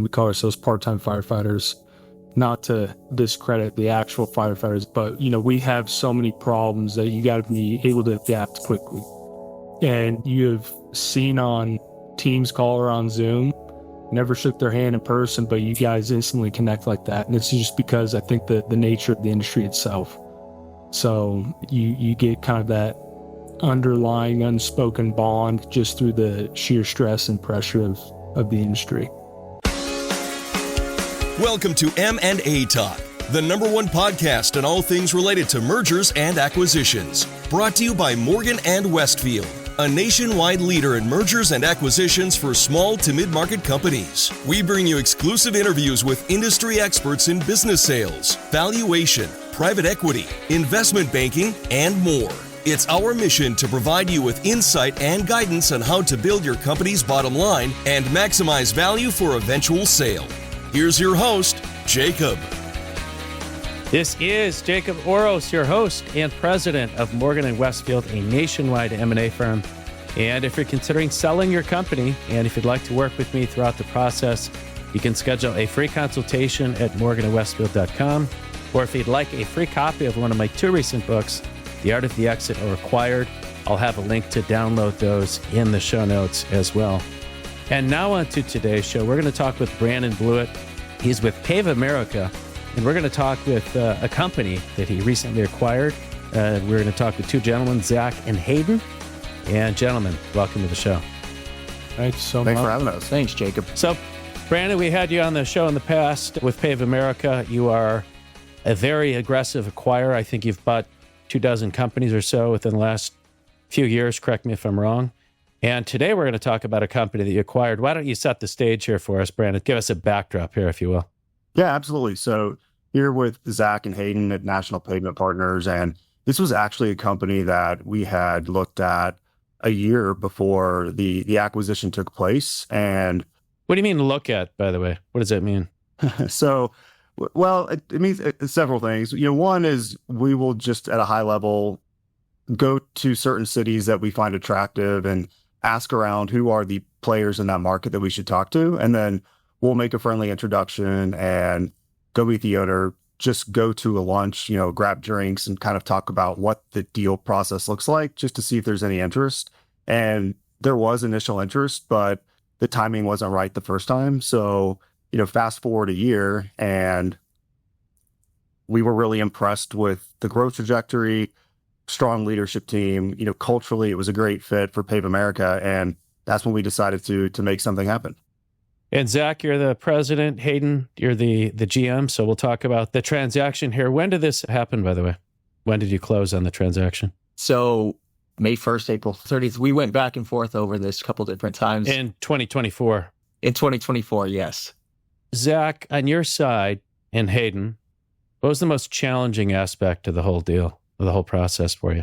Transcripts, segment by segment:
We call ourselves part-time firefighters, not to discredit the actual firefighters, but, we have so many problems that you got to be able to adapt quickly. And you have seen on Teams call or on Zoom, never shook their hand in person, but you guys instantly connect like that. And it's just because I think the nature of the industry itself. So you get kind of that underlying unspoken bond just through the sheer stress and pressure of the industry. Welcome to M&A Talk, the #1 podcast on all things related to mergers and acquisitions. Brought to you by Morgan & Westfield, a nationwide leader in mergers and acquisitions for small to mid-market companies. We bring you exclusive interviews with industry experts in business sales, valuation, private equity, investment banking, and more. It's our mission to provide you with insight and guidance on how to build your company's bottom line and maximize value for eventual sale. Here's your host, Jacob. This is Jacob Orosz, your host and president of Morgan & Westfield, a nationwide M&A firm. And if you're considering selling your company, and if you'd like to work with me throughout the process, you can schedule a free consultation at morganandwestfield.com. Or if you'd like a free copy of one of my 2 recent books, The Art of the Exit or Acquired, I'll have a link to download those in the show notes as well. And now on to today's show. We're going to talk with Brandon Blewett. He's with Pavement, and we're going to talk with a company that he recently acquired. We're going to talk with 2 gentlemen, Zach and Hayden. And gentlemen, welcome to the show. Thanks so much. Thanks for having us. Thanks, Jacob. So, Brandon, we had you on the show in the past with Pavement. You are a very aggressive acquirer. I think you've bought 24 companies or so within the last few years. Correct me if I'm wrong. And today we're going to talk about a company that you acquired. Why don't you set the stage here for us, Brandon? Give us a backdrop here, if you will. Yeah, absolutely. So here with Zach and Hayden at National Pavement Partners, and this was actually a company that we had looked at a year before the acquisition took place. And what do you mean look at, by the way? What does that mean? So, well, it means several things. One is we will just at a high level go to certain cities that we find attractive and ask around who are the players in that market that we should talk to. And then we'll make a friendly introduction and go meet the owner, just go to a lunch, grab drinks and kind of talk about what the deal process looks like just to see if there's any interest. And there was initial interest, but the timing wasn't right the first time. So, fast forward a year and we were really impressed with the growth trajectory, strong leadership team. Culturally, it was a great fit for Pavement, and that's when we decided to make something happen. And Zach, you're the president. Hayden, you're the GM. So we'll talk about the transaction here. When did this happen, by the way? When did you close on the transaction? So May 1st, April 30th, we went back and forth over this a couple different times. In 2024? In 2024, yes. Zach, on your side, and Hayden, what was the most challenging aspect of the whole deal, of the whole process for you?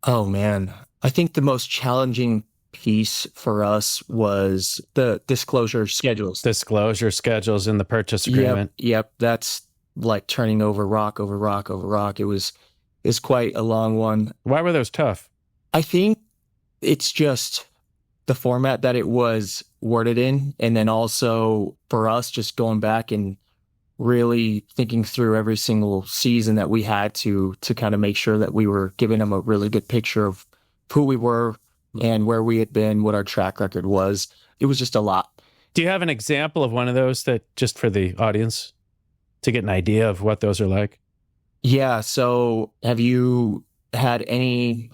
Oh, man. I think the most challenging piece for us was the disclosure schedules. Disclosure schedules in the purchase agreement. Yep. That's like turning over rock over rock over rock. It's quite a long one. Why were those tough? I think it's just the format that it was worded in. And then also for us, just going back and really thinking through every single season that we had to kind of make sure that we were giving them a really good picture of who we were and where we had been, what our track record was. It was just a lot. Do you have an example of one of those that just for the audience to get an idea of what those are like? Yeah. So have you had any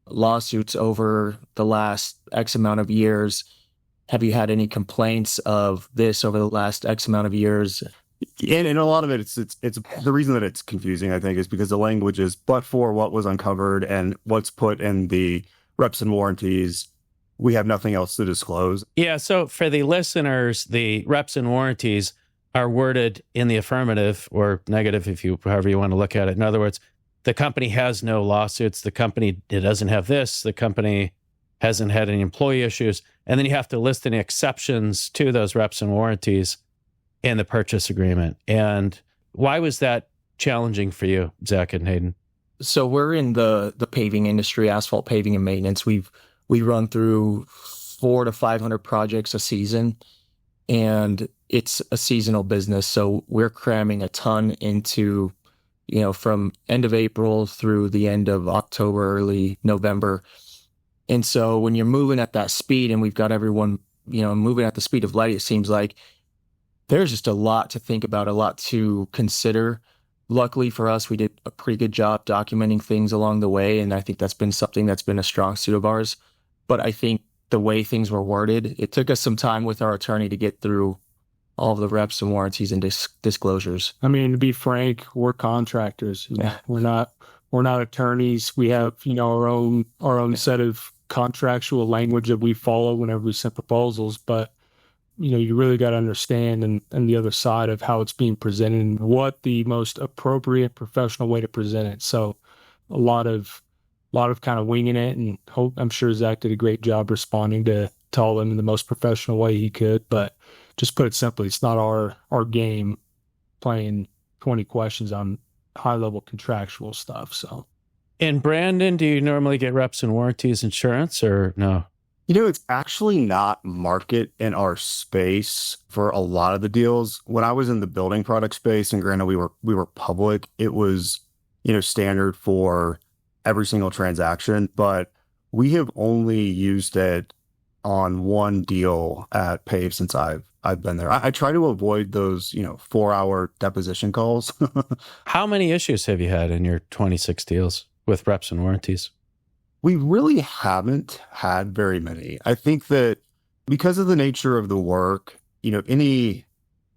lawsuits over the last X amount of years? Have you had any complaints of this over the last X amount of years? And a lot of it, it's the reason that it's confusing, I think, is because the language is but for what was uncovered and what's put in the reps and warranties. We have nothing else to disclose. Yeah. So for the listeners, the reps and warranties are worded in the affirmative or negative, however you want to look at it. In other words, the company has no lawsuits. The company, it doesn't have this. The company hasn't had any employee issues. And then you have to list any exceptions to those reps and warranties in the purchase agreement. And why was that challenging for you, Zach and Hayden? So we're in the paving industry, asphalt paving and maintenance. We run through 400 to 500 projects a season. and it's a seasonal business. So we're cramming a ton into, from end of April through the end of October, early November. And so when you're moving at that speed and we've got everyone, moving at the speed of light, it seems like there's just a lot to think about, a lot to consider. Luckily for us, we did a pretty good job documenting things along the way. And I think that's been something that's been a strong suit of ours. But I think the way things were worded, it took us some time with our attorney to get through all of the reps and warranties and disclosures. I mean, to be frank, we're contractors. Yeah. We're not attorneys. We have, our own set of contractual language that we follow whenever we send proposals. But, you really got to understand and the other side of how it's being presented and what the most appropriate professional way to present it. So a lot of kind of winging it, and I'm sure Zach did a great job responding to all them in the most professional way he could. But just put it simply, it's not our game playing 20 questions on high level contractual stuff. So, And Brandon, do you normally get reps and warranties insurance or no? It's actually not market in our space for a lot of the deals. When I was in the building product space, and granted we were public, it was, standard for every single transaction, but we have only used it on one deal at Pave since I've been there. I try to avoid those, 4-hour deposition calls. How many issues have you had in your 26 deals with reps and warranties? We really haven't had very many. I think that because of the nature of the work, any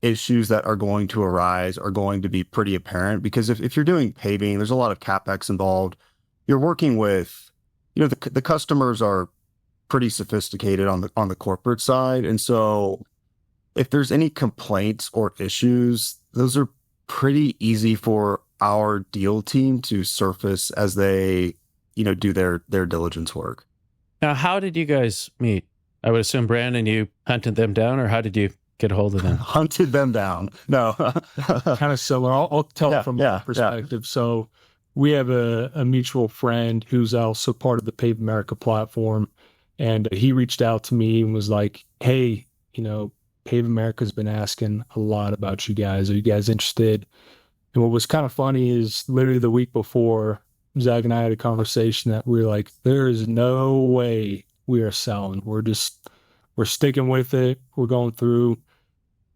issues that are going to arise are going to be pretty apparent, because if you're doing paving, there's a lot of CapEx involved. You're working with, the customers are pretty sophisticated on the corporate side. And so if there's any complaints or issues, those are pretty easy for our deal team to surface as they, do their diligence work. Now, how did you guys meet? I would assume, Brandon, you hunted them down, or how did you get a hold of them? Hunted them down. No. Kind of similar. I'll tell from my perspective. Yeah. So we have a mutual friend who's also part of the Pave America platform. And he reached out to me and was like, hey, Pave America's been asking a lot about you guys. Are you guys interested? And what was kind of funny is literally the week before, Zach and I had a conversation that we were like, there is no way we are selling. We're sticking with it. We're going through.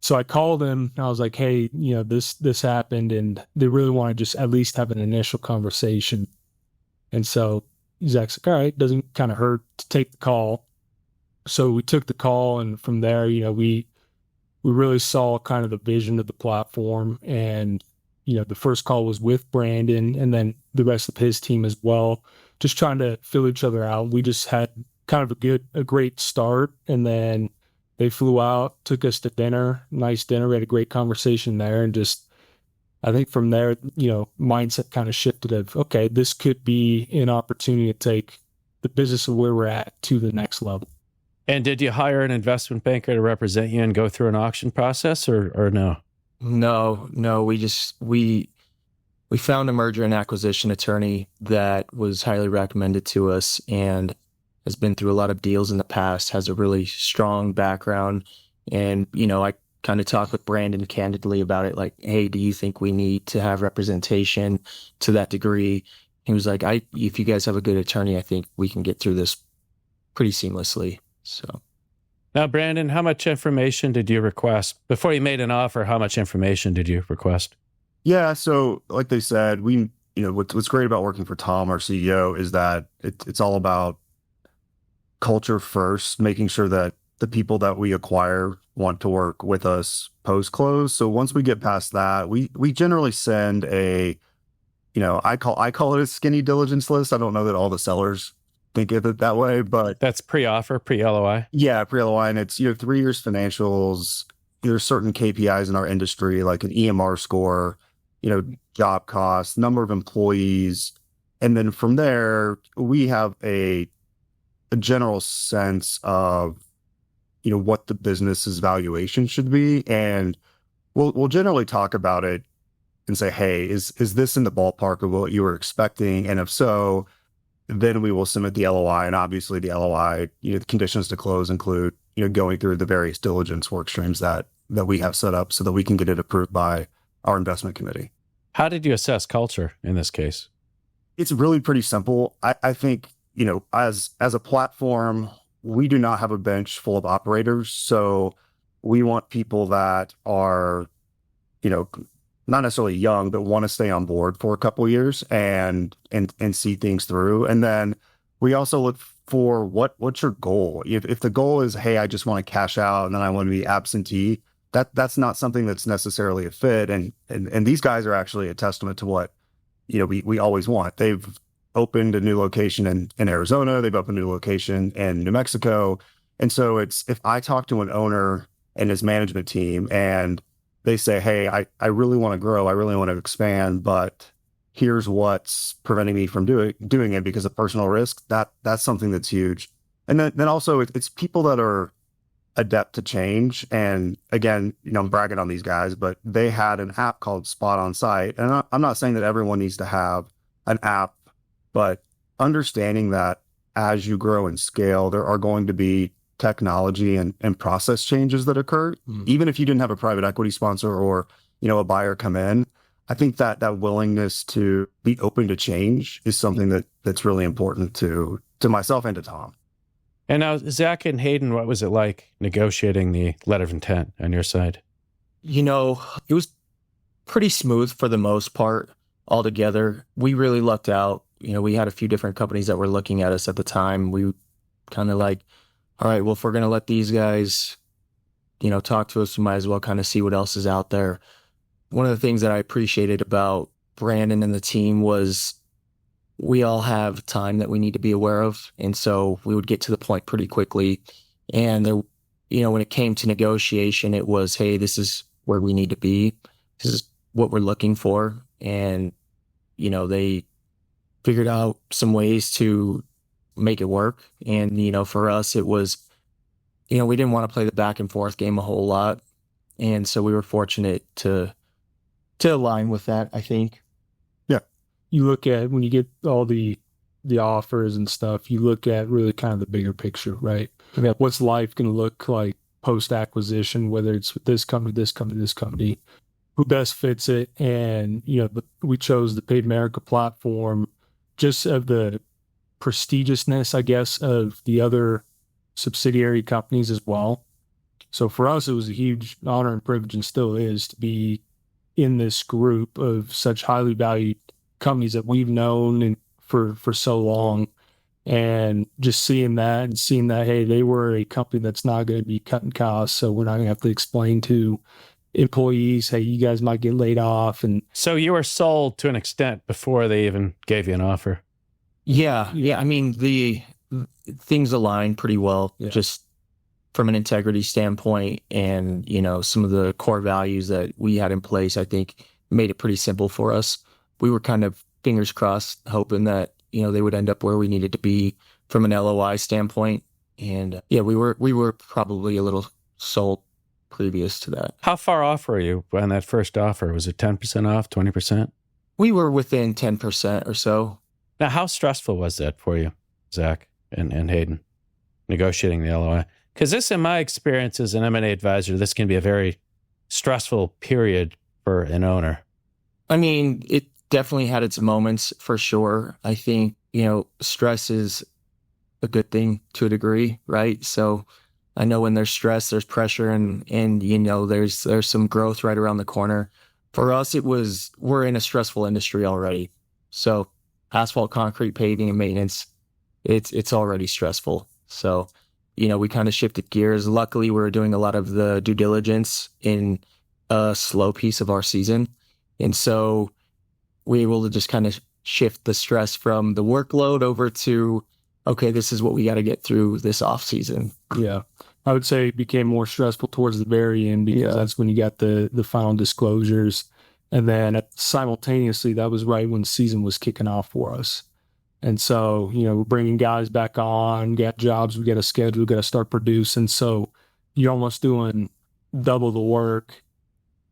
So I called him and I was like, hey, this happened and they really want to just at least have an initial conversation. And so Zach's like, all right, doesn't kind of hurt to take the call. So we took the call, and from there, we really saw kind of the vision of the platform. And the first call was with Brandon and then the rest of his team as well, just trying to fill each other out. We just had kind of a great start, and then they flew out, took us to dinner, nice dinner. We had a great conversation there, and just, I think from there, mindset kind of shifted of, okay, this could be an opportunity to take the business of where we're at to the next level. And did you hire an investment banker to represent you and go through an auction process or no? No, we found a merger and acquisition attorney that was highly recommended to us and has been through a lot of deals in the past, has a really strong background. And, I kind of talked with Brandon candidly about it, like, hey, do you think we need to have representation to that degree? He was like, if you guys have a good attorney, I think we can get through this pretty seamlessly. So. Now, Brandon, how much information did you request? Before you made an offer, how much information did you request? Yeah, so like they said, what's great about working for Tom, our CEO, is that it's all about culture first, making sure that the people that we acquire want to work with us post-close. So once we get past that, we generally send I call it a skinny diligence list. I don't know that all the sellers think of it that way, but that's pre-offer, pre-LOI. Yeah, pre-LOI, and it's 3 years financials. There's certain KPIs in our industry, like an EMR score, job costs, number of employees, and then from there we have a general sense of what the business's valuation should be, and we'll generally talk about it and say, hey, is this in the ballpark of what you were expecting, and if so, then we will submit the LOI. And obviously the LOI, the conditions to close include, going through the various diligence work streams that we have set up so that we can get it approved by our investment committee. How did you assess culture in this case? It's really pretty simple. I think, as a platform, we do not have a bench full of operators. So we want people that are, not necessarily young, but want to stay on board for a couple of years and see things through. And then we also look for what's your goal? If the goal is, hey, I just want to cash out and then I want to be absentee, that's not something that's necessarily a fit. And these guys are actually a testament to what, we always want. They've opened a new location in Arizona. They've opened a new location in New Mexico. And so if I talk to an owner and his management team and they say, hey, I really want to grow, I really want to expand, but here's what's preventing me from doing it because of personal risk, that's something that's huge. And then also it's people that are adept to change. And again, I'm bragging on these guys, but they had an app called Spot on Site. And I'm not saying that everyone needs to have an app, but understanding that as you grow and scale, there are going to be technology and process changes that occur, even if you didn't have a private equity sponsor or, a buyer come in. I think that willingness to be open to change is something that's really important to myself and to Tom. And now, Zach and Hayden, what was it like negotiating the letter of intent on your side? It was pretty smooth for the most part altogether. We really lucked out. We had a few different companies that were looking at us at the time. We kind of like, all right, well, if we're going to let these guys, talk to us, we might as well kind of see what else is out there. One of the things that I appreciated about Brandon and the team was we all have time that we need to be aware of. And so we would get to the point pretty quickly. And there, when it came to negotiation, it was, hey, this is where we need to be. This is what we're looking for. And, they figured out some ways to make it work. And, for us, it was, we didn't want to play the back and forth game a whole lot. And so we were fortunate to align with that, I think. Yeah. You look at, when you get all the offers and stuff, you look at really kind of the bigger picture, right? Yeah. What's life going to look like post-acquisition, whether it's with this company, this company, this company, who best fits it? And, we chose the Paid America platform just of the prestigiousness, I guess, of the other subsidiary companies as well. So for us, it was a huge honor and privilege, and still is, to be in this group of such highly valued companies that we've known and for so long. And just seeing that, hey, they were a company that's not going to be cutting costs, so we're not going to have to explain to employees, hey, you guys might get laid off. And so you were sold to an extent before they even gave you an offer. Yeah. I mean, the things align pretty well, just from an integrity standpoint, and, some of the core values that we had in place, I think made it pretty simple for us. We were kind of fingers crossed, hoping that, they would end up where we needed to be from an LOI standpoint. And we were probably a little sold previous to that. How far off were you on that first offer? Was it 10% off, 20%? We were within 10% or so. Now, how stressful was that for you, Zach and Hayden, negotiating the LOI? Because this, in my experience as an M&A advisor, this can be a very stressful period for an owner. I mean, it definitely had its moments for sure. I think, stress is a good thing to a degree, right? So I know when there's stress, there's pressure, and there's some growth right around the corner. For us, we're in a stressful industry already. So asphalt, concrete, paving, and maintenance, it's already stressful. So, we kind of shifted gears. Luckily, we were doing a lot of the due diligence in a slow piece of our season. And so we were able to just kind of shift the stress from the workload over to, okay, this is what we got to get through this off season. Yeah. I would say it became more stressful towards the very end, because that's when you got the final disclosures. And then simultaneously, that was right when the season was kicking off for us. And so, we're bringing guys back on, got jobs, we got a schedule, we got to start producing. So you're almost doing double the work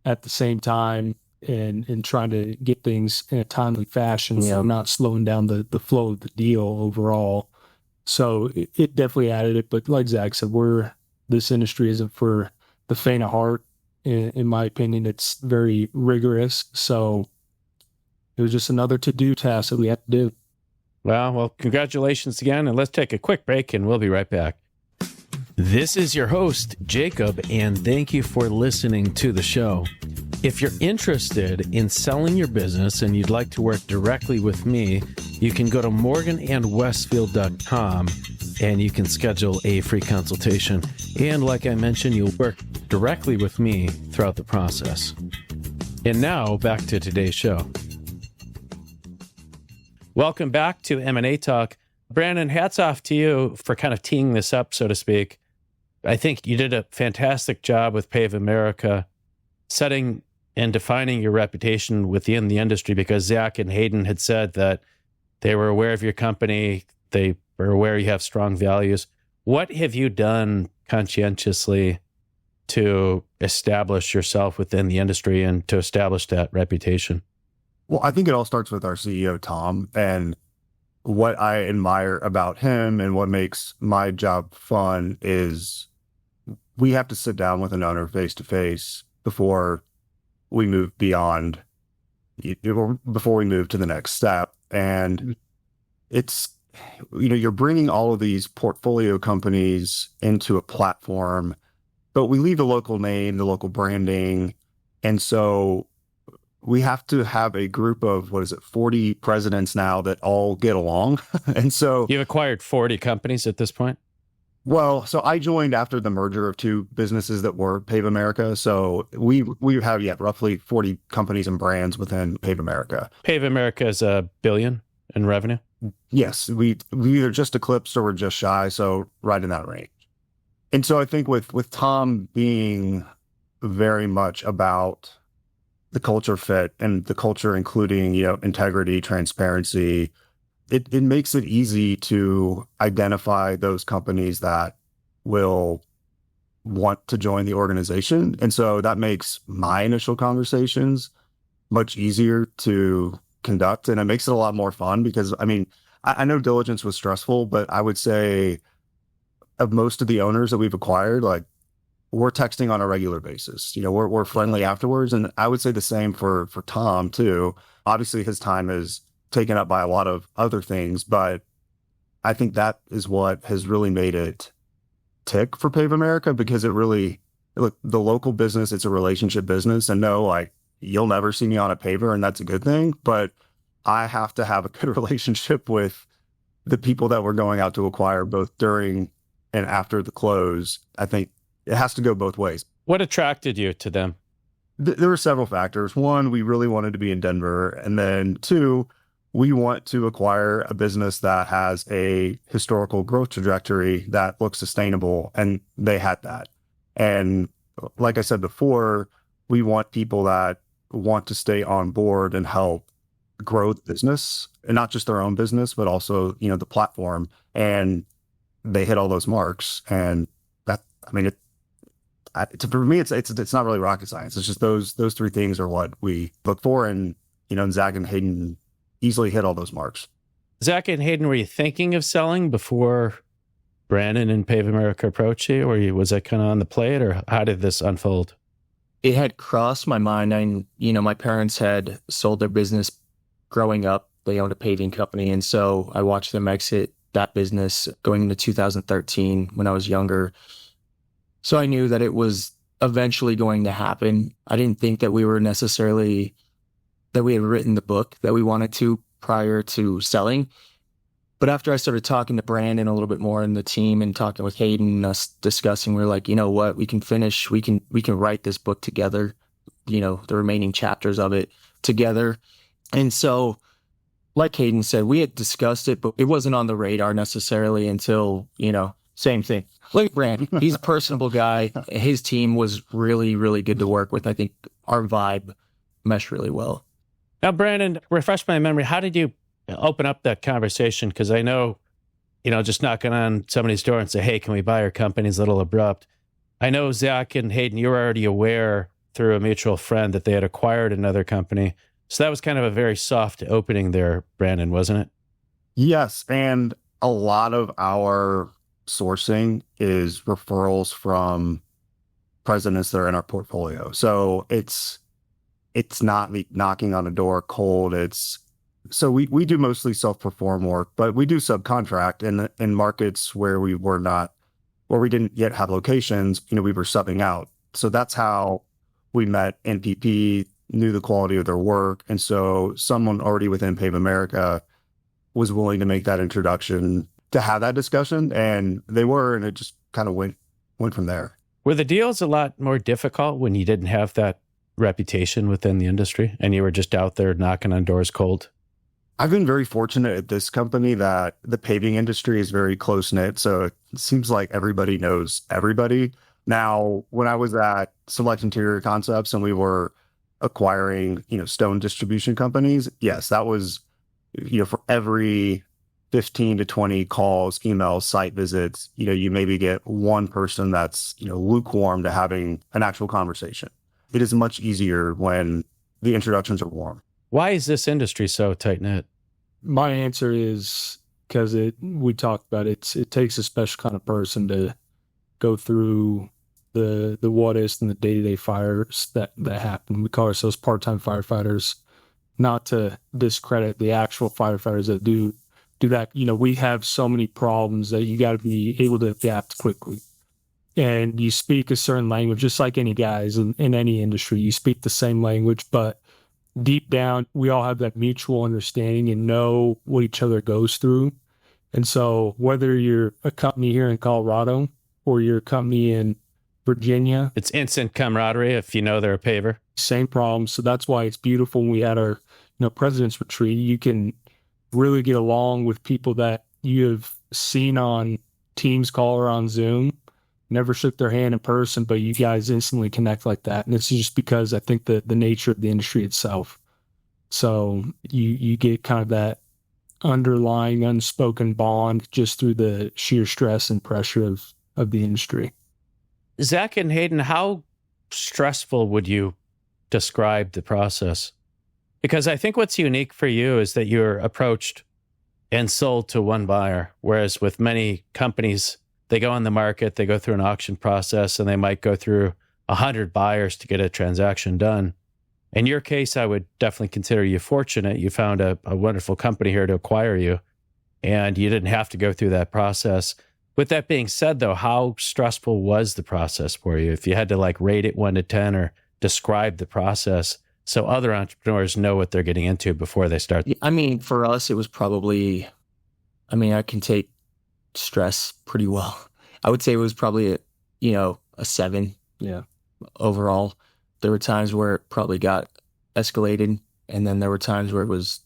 at the same time. and trying to get things in a timely fashion, so not slowing down the flow of the deal overall. So it definitely added it. But like Zach said, this industry isn't for the faint of heart. In my opinion, it's very rigorous. So it was just another to-do task that we had to do. Well, congratulations again. And let's take a quick break and we'll be right back. This is your host, Jacob, and thank you for listening to the show. If you're interested in selling your business and you'd like to work directly with me, you can go to morganandwestfield.com and you can schedule a free consultation. And like I mentioned, you'll work directly with me throughout the process. And now back to today's show. Welcome back to M&A Talk. Brandon, hats off to you for kind of teeing this up, so to speak. I think you did a fantastic job with Pave America, setting and defining your reputation within the industry, because Zach and Hayden had said that they were aware of your company. They were aware you have strong values. What have you done conscientiously to establish yourself within the industry and to establish that reputation? Well, I think it all starts with our CEO, Tom, and what I admire about him and what makes my job fun is we have to sit down with an owner face to face before we move beyond, before we move to the next step. And it's, you're bringing all of these portfolio companies into a platform, but we leave the local name, the local branding. And so we have to have a group of, 40 presidents now that all get along. And so you've acquired 40 companies at this point? Well, so I joined after the merger of two businesses that were Pave America. So we have roughly 40 companies and brands within Pave America. Pave America is $1 billion in revenue? Yes, we either just eclipsed or we're just shy. So right in that range. And so I think with Tom being very much about the culture fit and the culture, including, integrity, transparency, it makes it easy to identify those companies that will want to join the organization. And so that makes my initial conversations much easier to conduct. And it makes it a lot more fun because, I know diligence was stressful, but I would say of most of the owners that we've acquired, we're texting on a regular basis. We're friendly afterwards. And I would say the same for Tom too. Obviously his time is taken up by a lot of other things, but I think that is what has really made it tick for Pave America, because it really, the local business, it's a relationship business, and you'll never see me on a paver, and that's a good thing, but I have to have a good relationship with the people that we're going out to acquire, both during and after the close. I think it has to go both ways. What attracted you to them? There were several factors. One, we really wanted to be in Denver. And then two, we want to acquire a business that has a historical growth trajectory that looks sustainable. And they had that. And like I said before, we want people that want to stay on board and help grow the business, and not just their own business, but also, the platform. And they hit all those marks. And that, for me, it's not really rocket science. It's just those three things are what we look for. And, and Zach and Hayden easily hit all those marks. Zach and Hayden, were you thinking of selling before Brandon and Pave America approached you? Or was that kind of on the plate, or how did this unfold? It had crossed my mind. My parents had sold their business growing up. They owned a paving company. And so I watched them exit that business going into 2013 when I was younger. So I knew that it was eventually going to happen. I didn't think that we had written the book that we wanted to prior to selling. But after I started talking to Brandon a little bit more and the team, and talking with Hayden and us discussing, we were like, you know what, we can write this book together, the remaining chapters of it together. And so, like Hayden said, we had discussed it, but it wasn't on the radar necessarily until, same thing. Like Brand, he's a personable guy. His team was really, really good to work with. I think our vibe meshed really well. Now, Brandon, refresh my memory. How did you open up that conversation? Because I know, just knocking on somebody's door and say, hey, can we buy your company is a little abrupt. I know Zach and Hayden, you're already aware through a mutual friend that they had acquired another company. So that was kind of a very soft opening there, Brandon, wasn't it? Yes. And a lot of our sourcing is referrals from presidents that are in our portfolio. So it's not me knocking on a door cold. So we do mostly self-perform work, but we do subcontract in markets where we didn't yet have locations, we were subbing out. So that's how we met NPP, knew the quality of their work. And so someone already within Pave America was willing to make that introduction to have that discussion. And they were, and it just kind of went from there. Were the deals a lot more difficult when you didn't have that reputation within the industry and you were just out there knocking on doors cold? I've been very fortunate at this company that the paving industry is very close-knit. So it seems like everybody knows everybody. Now, when I was at Select Interior Concepts and we were acquiring, stone distribution companies, yes, that was, for every 15 to 20 calls, emails, site visits, you maybe get one person that's, lukewarm to having an actual conversation. It is much easier when the introductions are warm. Why is this industry so tight-knit? My answer is because we talked about it takes a special kind of person to go through the what ifs and the day-to-day fires that happen. We call ourselves part-time firefighters, not to discredit the actual firefighters that do that. We have so many problems that you got to be able to adapt quickly. And you speak a certain language, just like any guys in any industry. You speak the same language, but deep down, we all have that mutual understanding and know what each other goes through. And so whether you're a company here in Colorado or you're a company in Virginia, it's instant camaraderie if you know they're a paver. Same problem. So that's why it's beautiful when we had our President's Retreat. You can really get along with people that you have seen on Teams call or on Zoom. Never shook their hand in person, but you guys instantly connect like that. And it's just because I think the nature of the industry itself. So you get kind of that underlying unspoken bond just through the sheer stress and pressure of the industry. Zach and Hayden, how stressful would you describe the process? Because I think what's unique for you is that you're approached and sold to one buyer, whereas with many companies, they go on the market, they go through an auction process, and they might go through 100 buyers to get a transaction done. In your case, I would definitely consider you fortunate. You found a wonderful company here to acquire you, and you didn't have to go through that process. With that being said, though, how stressful was the process for you? If you had to rate it 1 to 10 or describe the process so other entrepreneurs know what they're getting into before they start. I mean, for us, it was probably, I can take stress pretty well. I would say it was probably a 7. Yeah. Overall, there were times where it probably got escalated, and then there were times where it was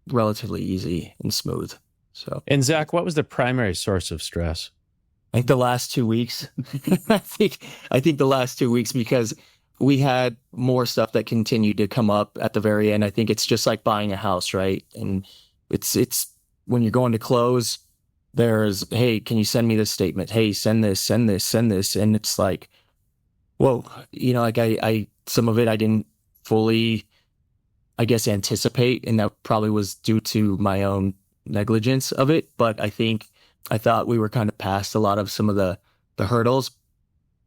relatively easy and smooth. So. And Zach, what was the primary source of stress? I think the last 2 weeks. I think the last 2 weeks, because we had more stuff that continued to come up at the very end. I think it's just like buying a house, right? And it's when you're going to close, there's, hey, can you send me this statement? Hey, send this. And it's like, whoa, I some of it I didn't fully, anticipate. And that probably was due to my own negligence of it. But I thought we were kind of past a lot of some of the hurdles.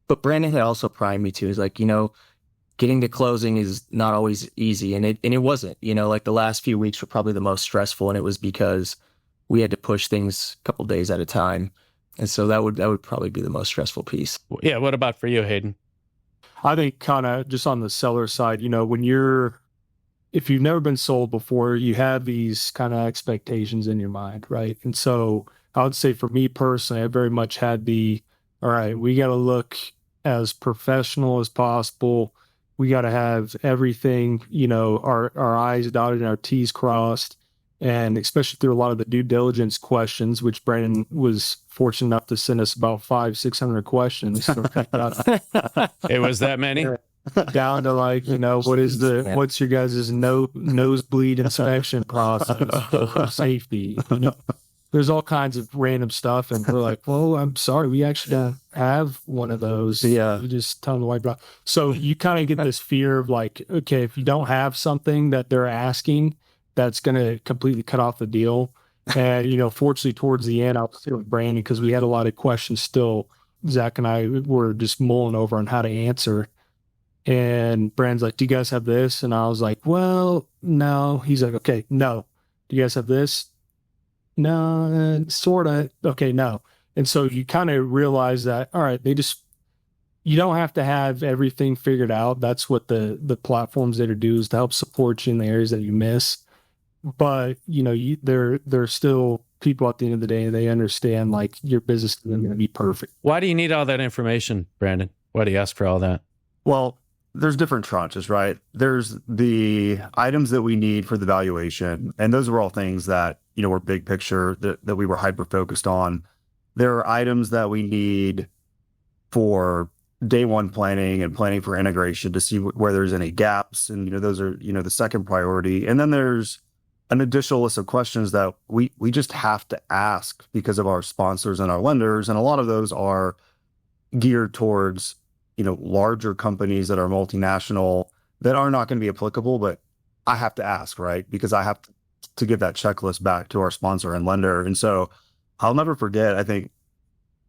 But Brandon had also primed me too. He's like, getting to closing is not always easy. And it wasn't, the last few weeks were probably the most stressful. And it was because we had to push things a couple days at a time. And so that would probably be the most stressful piece. Yeah. What about for you, Hayden? I think kind of just on the seller side, if you've never been sold before, you have these kind of expectations in your mind, right? And so I would say for me personally, I very much had all right, we got to look as professional as possible. We got to have everything, our I's dotted and our T's crossed. And especially through a lot of the due diligence questions, which Brandon was fortunate enough to send us about 500-600 questions. It was that many? Down to what's your guys' nosebleed inspection process for safety? there's all kinds of random stuff. And we're like, well, I'm sorry, we actually don't have one of those. Yeah. You just tell them the white bra. So you kind of get this fear of like, okay, if you don't have something that they're asking, that's going to completely cut off the deal. And, fortunately towards the end, I was still with Brandon because we had a lot of questions still. Zach and I were just mulling over on how to answer. And Brandon's like, do you guys have this? And I was like, well, no. He's like, okay, no. Do you guys have this? No, sort of. Okay, no. And so you kind of realize that, all right, you don't have to have everything figured out. That's what the platforms that are do is to help support you in the areas that you miss. But, they're still people at the end of the day, and they understand like your business isn't going to be perfect. Why do you need all that information, Brandon? Why do you ask for all that? Well, there's different tranches, right? There's the items that we need for the valuation. And those were all things that, were big picture that we were hyper focused on. There are items that we need for day one planning and planning for integration to see where there's any gaps. And, those are, the second priority. And then there's an additional list of questions that we just have to ask because of our sponsors and our lenders. And a lot of those are geared towards, larger companies that are multinational that are not going to be applicable, but I have to ask, right? Because I have to give that checklist back to our sponsor and lender. And so I'll never forget, I think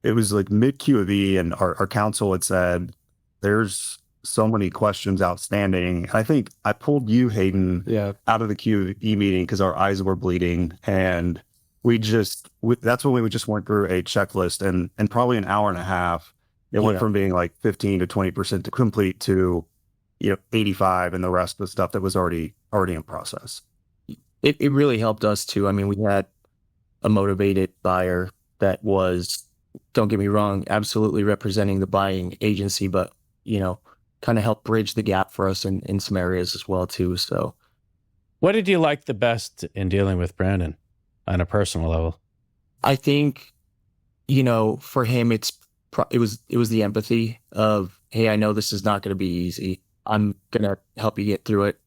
it was like mid Q of E, and our counsel had said, there's so many questions outstanding. I think I pulled you, Hayden, out of the Q of E meeting because our eyes were bleeding. And that's when we just went through a checklist, and probably an hour and a half, it went from being like 15 to 20% to complete to, 85, and the rest of the stuff that was already in process. It really helped us too. I mean, we had a motivated buyer that was, don't get me wrong, absolutely representing the buying agency, but, kind of helped bridge the gap for us in some areas as well too. So what did you like the best in dealing with Brandon on a personal level? I think, for him, it was the empathy of, hey, I know this is not going to be easy. I'm going to help you get through it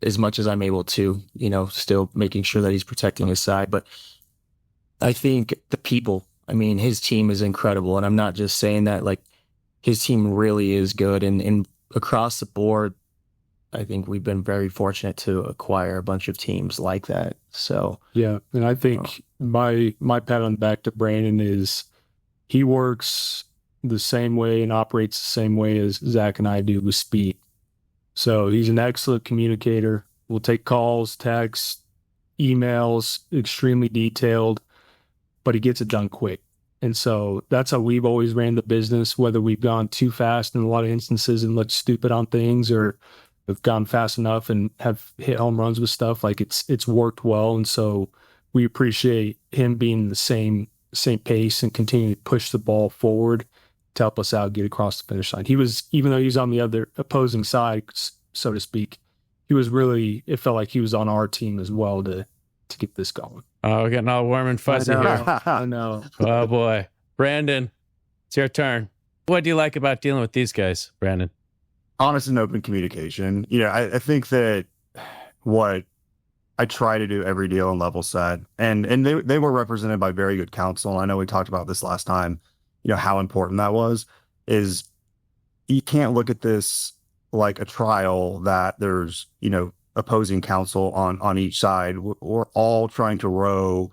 as much as I'm able to, still making sure that he's protecting his side. But I think the people, his team is incredible. And I'm not just saying that, like, his team really is good. And across the board, I think we've been very fortunate to acquire a bunch of teams like that. So, yeah. And I think my pat on the back to Brandon is he works the same way and operates the same way as Zach and I do with speed. So he's an excellent communicator. We'll take calls, texts, emails, extremely detailed, but he gets it done quick. And so that's how we've always ran the business, whether we've gone too fast in a lot of instances and looked stupid on things, or have gone fast enough and have hit home runs with stuff. Like it's worked well. And so we appreciate him being the same pace and continuing to push the ball forward to help us out, get across the finish line. He was, even though he's on the other opposing side, so to speak, it felt like he was on our team as well to get this going. Oh, we're getting all warm and fuzzy here. I know. Oh boy. Brandon, it's your turn. What do you like about dealing with these guys, Brandon? Honest and open communication. I think that what I try to do every deal in level set, and they were represented by very good counsel. And I know we talked about this last time, how important that was, is you can't look at this like a trial that there's, opposing counsel on each side. We're all trying to row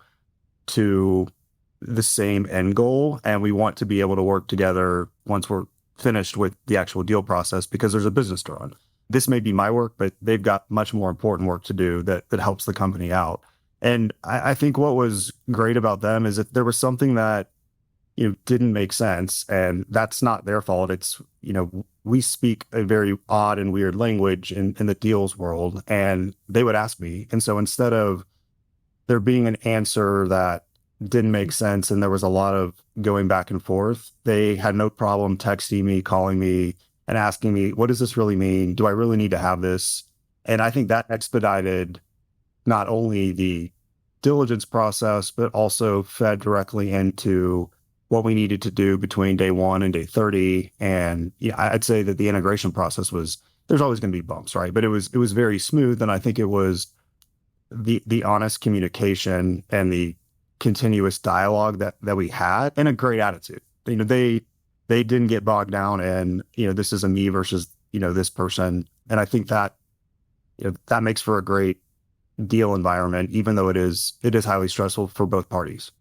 to the same end goal, and we want to be able to work together once we're finished with the actual deal process, because there's a business to run. This may be my work, but they've got much more important work to do that helps the company out. And I think what was great about them is that there was something that didn't make sense, and that's not their fault. It's we speak a very odd and weird language in the deals world, and they would ask me. And so instead of there being an answer that didn't make sense and there was a lot of going back and forth, they had no problem texting me, calling me, and asking me, what does this really mean? Do I really need to have this? And I think that expedited not only the diligence process, but also fed directly into what we needed to do between day 1 and day 30. And I'd say that the integration process there's always going to be bumps, right? But it was very smooth. And I think it was the honest communication and the continuous dialogue that we had, and a great attitude. They didn't get bogged down in, this is a me versus, this person. And I think that, that makes for a great deal environment, even though it is highly stressful for both parties.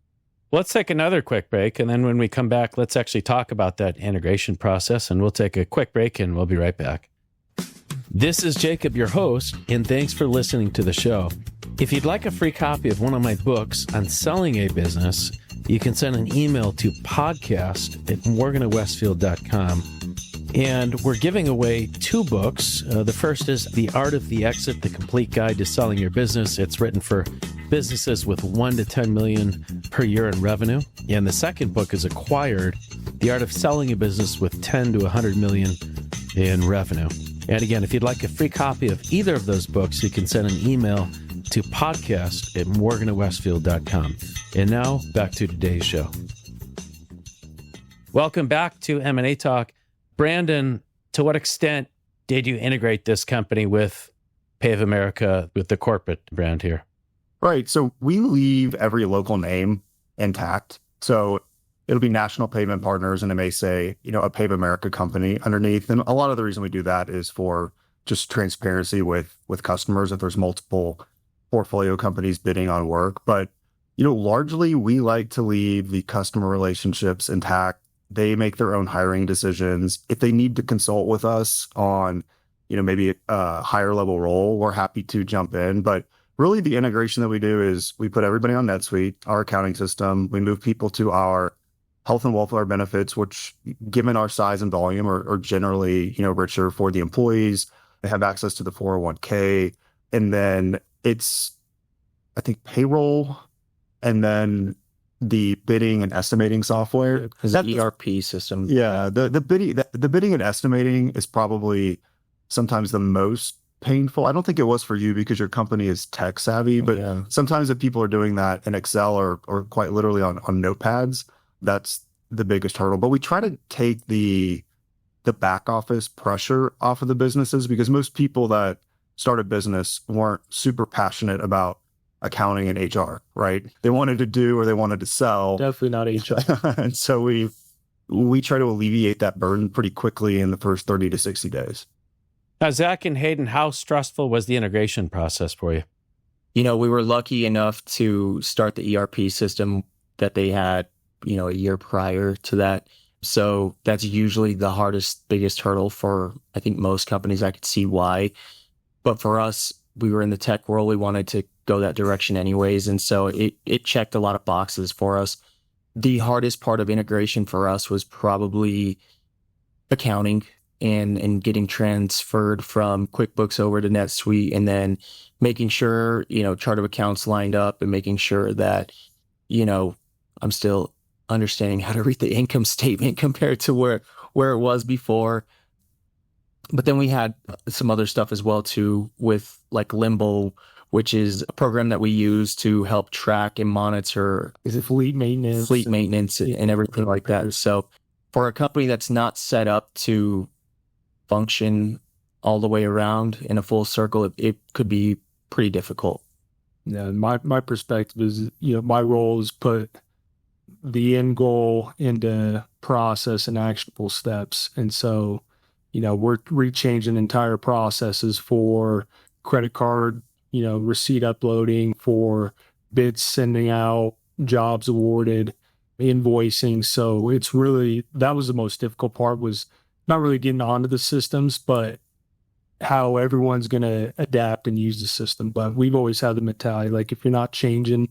Let's take another quick break. And then when we come back, let's actually talk about that integration process. And we'll take a quick break and we'll be right back. This is Jacob, your host, and thanks for listening to the show. If you'd like a free copy of one of my books on selling a business, you can send an email to podcast@morganandwestfield.com. And we're giving away 2 books. The first is The Art of the Exit, the complete guide to selling your business. It's written for businesses with 1 to 10 million per year in revenue. And the second book is Acquired, The Art of Selling a Business with 10 to 100 million in revenue. And again, if you'd like a free copy of either of those books, you can send an email to podcast@morganandwestfield.com. And now back to today's show. Welcome back to M&A Talk. Brandon, to what extent did you integrate this company with Pave America, with the corporate brand here? Right. So we leave every local name intact. So it'll be National Pavement Partners, and it may say, a Pave America company underneath. And a lot of the reason we do that is for just transparency with customers if there's multiple portfolio companies bidding on work. But, largely we like to leave the customer relationships intact. They make their own hiring decisions. If they need to consult with us on, maybe a higher level role, we're happy to jump in. But really the integration that we do is we put everybody on NetSuite, our accounting system. We move people to our health and welfare benefits, which given our size and volume are generally, richer for the employees. They have access to the 401k. And then it's, I think, payroll, and then the bidding and estimating software. That ERP system. Yeah, the bidding and estimating is probably sometimes the most painful. I don't think it was for you because your company is tech savvy, but sometimes if people are doing that in Excel or quite literally on notepads, that's the biggest hurdle. But we try to take the back office pressure off of the businesses, because most people that start a business weren't super passionate about accounting and HR, right? They wanted to do or they wanted to sell. Definitely not HR. And so we try to alleviate that burden pretty quickly in the first 30 to 60 days. Now, Zach and Hayden, how stressful was the integration process for you? We were lucky enough to start the ERP system that they had, a year prior to that. So that's usually the biggest hurdle for, I think, most companies. I could see why. But for us, we were in the tech world. We wanted to go that direction anyways. And so it checked a lot of boxes for us. The hardest part of integration for us was probably accounting and getting transferred from QuickBooks over to NetSuite, and then making sure, chart of accounts lined up, and making sure that, I'm still understanding how to read the income statement compared to where it was before. But then we had some other stuff as well too, with like Limbo, which is a program that we use to help track and monitor fleet maintenance and everything like that. So for a company that's not set up to function all the way around in a full circle, it could be pretty difficult. Yeah, my perspective is, my role is put the end goal into process and actionable steps. And so, we're rechanging entire processes for credit card, receipt uploading, for bids sending out, jobs awarded, invoicing. So it's really, that was the most difficult part, was not really getting onto the systems, but how everyone's going to adapt and use the system. But we've always had the mentality, like, if you're not changing,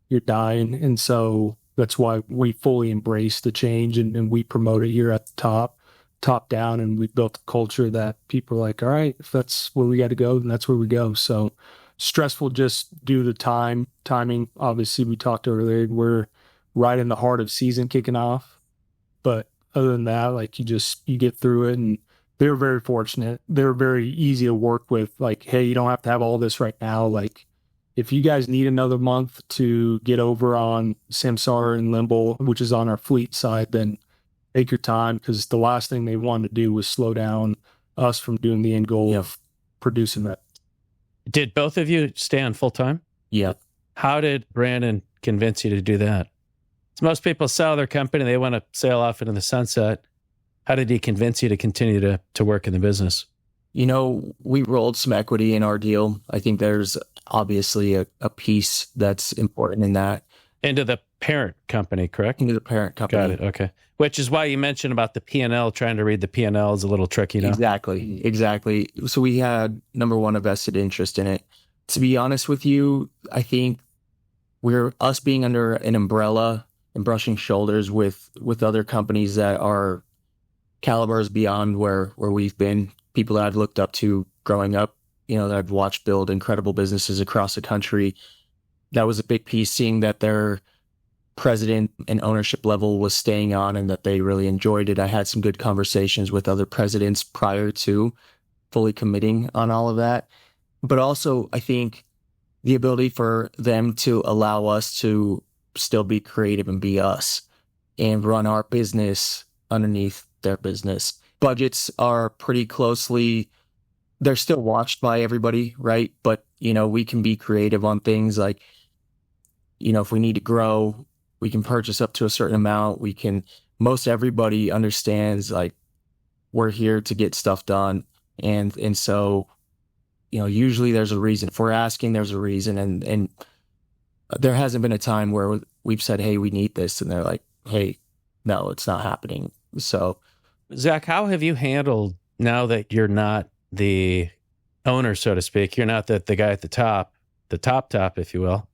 you're dying. And so that's why we fully embrace the change, and we promote it here at the top down. And we built a culture that people are like, all right, if that's where we got to go, then that's where we go. So stressful just due to timing. Obviously, we talked earlier, we're right in the heart of season kicking off. But other than that, like, you get through it. And they were very fortunate. They were very easy to work with. Like, hey, you don't have to have all this right now. Like, if you guys need another month to get over on Samsara and Limbo, which is on our fleet side, then take your time, because the last thing they wanted to do was slow down us from doing the end goal of producing that. Did both of you stay on full time? Yeah. How did Brandon convince you to do that? So most people sell their company, they want to sail off into the sunset. How did he convince you to continue to work in the business? We rolled some equity in our deal. I think there's obviously a piece that's important in that. Into the parent company, correct? Into the parent company. Got it. Okay. Which is why you mentioned about the P&L. Trying to read the P&L is a little tricky now. Exactly. So we had, number one, a vested interest in it. To be honest with you, I think us being under an umbrella and brushing shoulders with other companies that are calibers beyond where we've been, people that I've looked up to growing up, that I've watched build incredible businesses across the country. That was a big piece, seeing that their president and ownership level was staying on and that they really enjoyed it. I had some good conversations with other presidents prior to fully committing on all of that. But also, I think the ability for them to allow us to still be creative and be us and run our business underneath their business. Budgets are pretty closely, they're still watched by everybody, right? But, we can be creative on things like, if we need to grow, we can purchase up to a certain amount. Most everybody understands, like, we're here to get stuff done. And so, usually there's a reason. If we're asking, there's a reason. And there hasn't been a time where we've said, hey, we need this. And they're like, hey, no, it's not happening. So, Zach, how have you handled, now that you're not the owner, so to speak, you're not the guy at the top, if you will.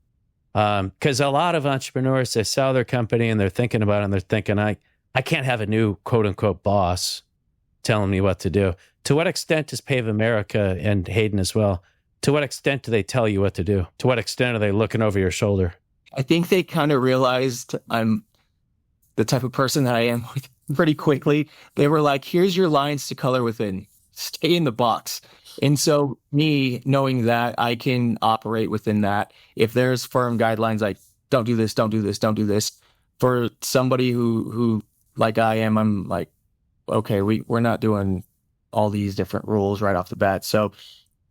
Because a lot of entrepreneurs, they sell their company and they're thinking about it and they're thinking, I can't have a new quote unquote boss telling me what to do. To what extent does Pave America and Hayden as well, to what extent do they tell you what to do? To what extent are they looking over your shoulder? I think they kind of realized I'm the type of person that I am pretty quickly. They were like, here's your lines to color within. Stay in the box. And so me knowing that I can operate within that, if there's firm guidelines like don't do this, don't do this, don't do this, for somebody who like I am, I'm like, okay, we're not doing all these different rules right off the bat. So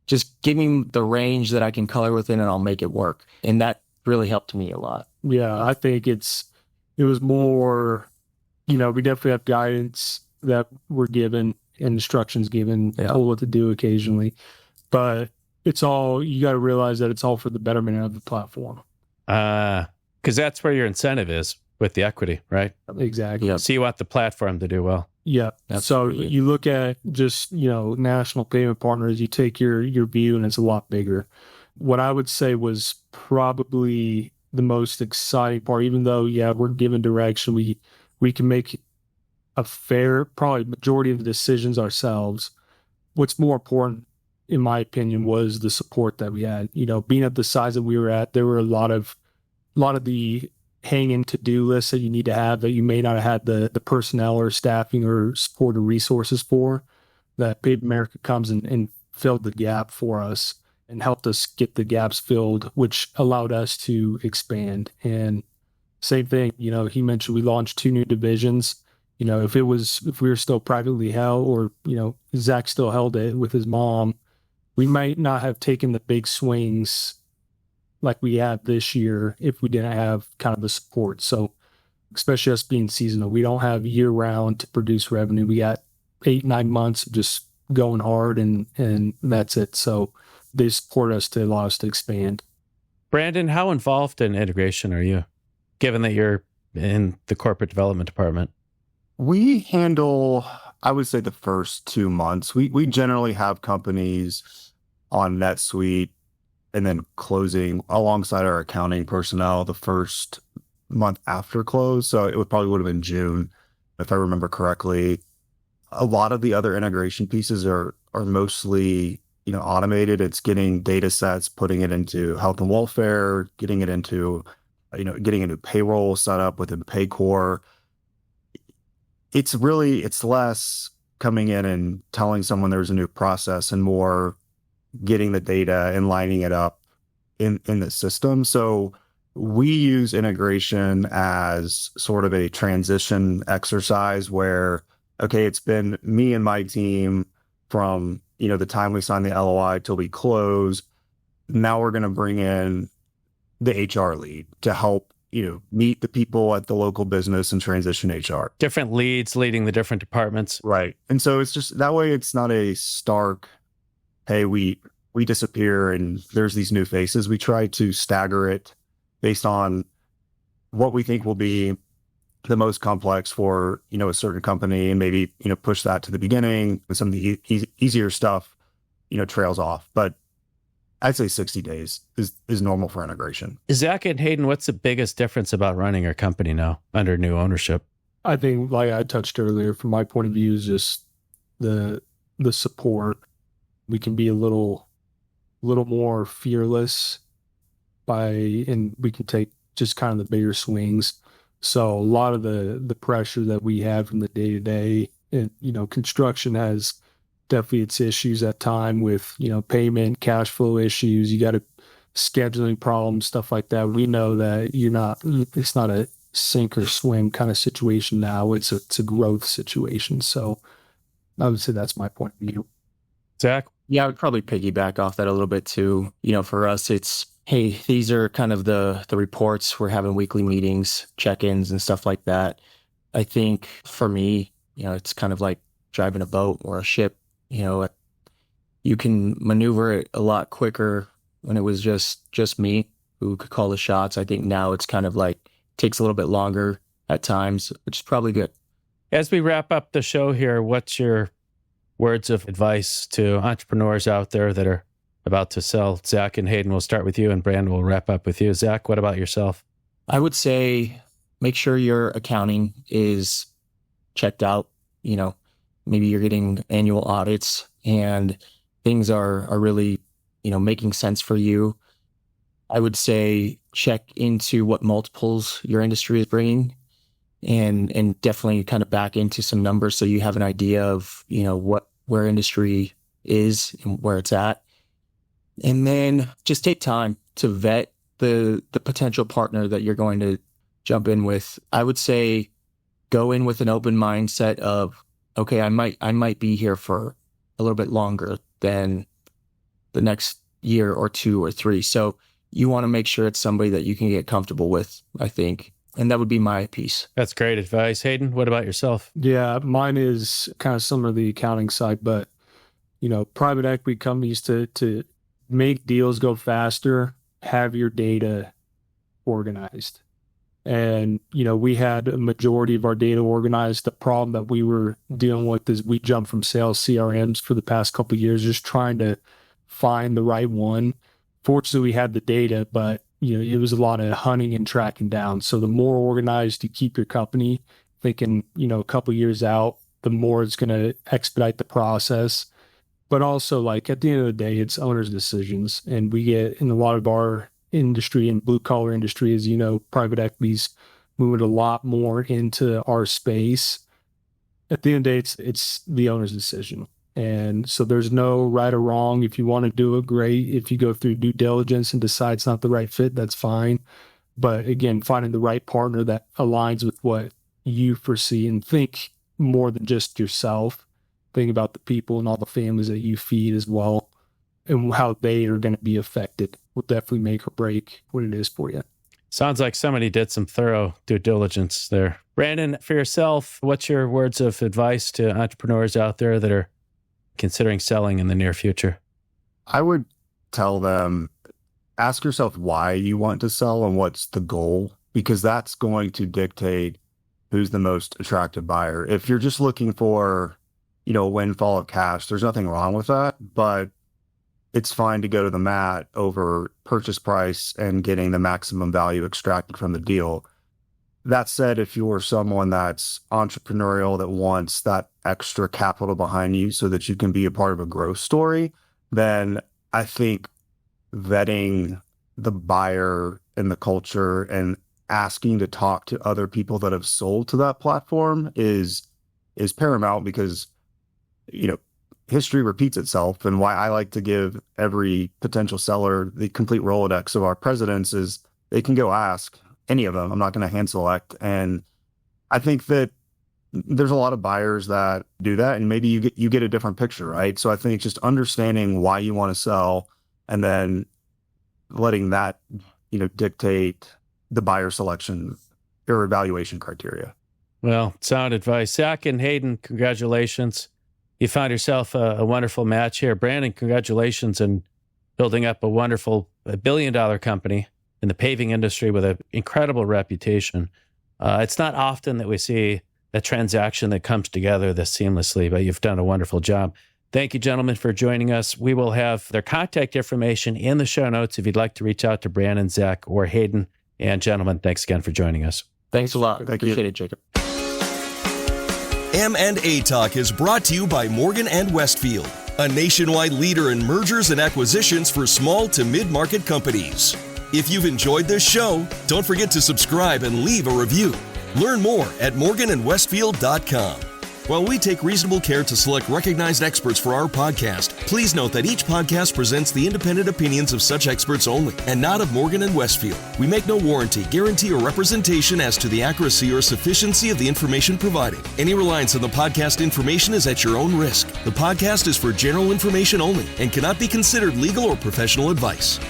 just give me the range that I can color within and I'll make it work. And that really helped me a lot. Yeah, I think it was more, we definitely have guidance that we're given, instructions given, told what to do occasionally, but you got to realize that it's all for the betterment of the platform. Because that's where your incentive is with the equity, right? Exactly. Yep. So you want the platform to do well. Yeah. Absolutely. So you look at just, national payment partners, you take your view and it's a lot bigger. What I would say was probably the most exciting part, even though, we're given direction, we can make a fair, probably majority of the decisions ourselves. What's more important, in my opinion, was the support that we had. Being at the size that we were at, there were a lot of the hanging to-do lists that you need to have that you may not have had the personnel or staffing or support or resources for, that Pave America comes and filled the gap for us and helped us get the gaps filled, which allowed us to expand. And same thing, he mentioned we launched 2 new divisions. If we were still privately held, or, Zach still held it with his mom, we might not have taken the big swings like we have this year if we didn't have kind of the support. So especially us being seasonal, we don't have year round to produce revenue. We got 8-9 months of just going hard and that's it. So they support us to allow us to expand. Brandon, how involved in integration are you, given that you're in the corporate development department? We handle, I would say, the first 2 months. We generally have companies on NetSuite and then closing alongside our accounting personnel the first month after close. So it probably would have been June, if I remember correctly. A lot of the other integration pieces are mostly, automated. It's getting data sets, putting it into health and welfare, getting it into, getting into payroll set up within Paycor. It's less coming in and telling someone there's a new process and more getting the data and lining it up in the system. So we use integration as sort of a transition exercise where, okay, it's been me and my team from, the time we sign the LOI till we close. Now we're going to bring in the HR lead to help, meet the people at the local business and transition HR. Different leads leading the different departments. Right. And so it's just that way, it's not a stark, hey, we disappear and there's these new faces. We try to stagger it based on what we think will be the most complex for, a certain company, and maybe, push that to the beginning, and some of the easier stuff, trails off. But I'd say 60 days is normal for integration. Zach and Hayden, what's the biggest difference about running your company now under new ownership? I think, like I touched earlier, from my point of view, is just the support. We can be a little more fearless and we can take just kind of the bigger swings. So a lot of the pressure that we have from the day to day, and construction has definitely its issues at time with payment, cash flow issues. You got to scheduling problems, stuff like that. We know that it's not a sink or swim kind of situation now. It's a growth situation. So I would say that's my point of view. Zach? Yeah, I would probably piggyback off that a little bit too. For us, it's, hey, these are kind of the reports. We're having weekly meetings, check-ins and stuff like that. I think for me, it's kind of like driving a boat or a ship. You can maneuver it a lot quicker when it was just me who could call the shots. I think now it's kind of like takes a little bit longer at times, which is probably good. As we wrap up the show here, what's your words of advice to entrepreneurs out there that are about to sell? Zach and Hayden, we'll start with you, and Brandon will wrap up with you. Zach, what about yourself? I would say make sure your accounting is checked out. Maybe you're getting annual audits and things are really, making sense for you. I would say check into what multiples your industry is bringing and definitely kind of back into some numbers so you have an idea of, where industry is and where it's at. And then just take time to vet the potential partner that you're going to jump in with. I would say go in with an open mindset of, okay, I might be here for a little bit longer than the next year or 2 or 3. So you want to make sure it's somebody that you can get comfortable with, I think. And that would be my piece. That's great advice. Hayden, what about yourself? Yeah, mine is kind of similar to the accounting side, but, private equity companies to make deals go faster, have your data organized. And, we had a majority of our data organized. The problem that we were dealing with is we jumped from sales CRMs for the past couple of years, just trying to find the right one. Fortunately, we had the data, but, it was a lot of hunting and tracking down. So the more organized you keep your company, thinking, a couple of years out, the more it's going to expedite the process. But also, like, at the end of the day, it's owners' decisions. And we get in a lot of our industry and blue collar industry, as private equities moving a lot more into our space. At the end of the day, it's the owner's decision. And so there's no right or wrong. If you want to do it, great. If you go through due diligence and decide it's not the right fit, that's fine. But again, finding the right partner that aligns with what you foresee, and think more than just yourself. Think about the people and all the families that you feed as well, and how they are going to be affected will definitely make or break what it is for you. Sounds like somebody did some thorough due diligence there. Brandon, for yourself, what's your words of advice to entrepreneurs out there that are considering selling in the near future? I would tell them, ask yourself why you want to sell and what's the goal, because that's going to dictate who's the most attractive buyer. If you're just looking for, a windfall of cash, there's nothing wrong with that, but it's fine to go to the mat over purchase price and getting the maximum value extracted from the deal. That said, if you're someone that's entrepreneurial, that wants that extra capital behind you so that you can be a part of a growth story, then I think vetting the buyer and the culture and asking to talk to other people that have sold to that platform is paramount, because, history repeats itself. And why I like to give every potential seller the complete Rolodex of our presidents is they can go ask any of them. I'm not going to hand select. And I think that there's a lot of buyers that do that, and maybe you get a different picture, right? So I think just understanding why you want to sell and then letting that, dictate the buyer selection or evaluation criteria. Well, sound advice. Zach and Hayden, congratulations. You found yourself a wonderful match here. Brandon, congratulations in building up a wonderful $1 billion company in the paving industry with an incredible reputation. It's not often that we see a transaction that comes together this seamlessly, but you've done a wonderful job. Thank you, gentlemen, for joining us. We will have their contact information in the show notes if you'd like to reach out to Brandon, Zach, or Hayden. And gentlemen, thanks again for joining us. Thanks a lot. Appreciate it, Jacob. M&A Talk is brought to you by Morgan & Westfield, a nationwide leader in mergers and acquisitions for small to mid-market companies. If you've enjoyed this show, don't forget to subscribe and leave a review. Learn more at morganandwestfield.com. While we take reasonable care to select recognized experts for our podcast, please note that each podcast presents the independent opinions of such experts only, and not of Morgan & Westfield. We make no warranty, guarantee, or representation as to the accuracy or sufficiency of the information provided. Any reliance on the podcast information is at your own risk. The podcast is for general information only and cannot be considered legal or professional advice.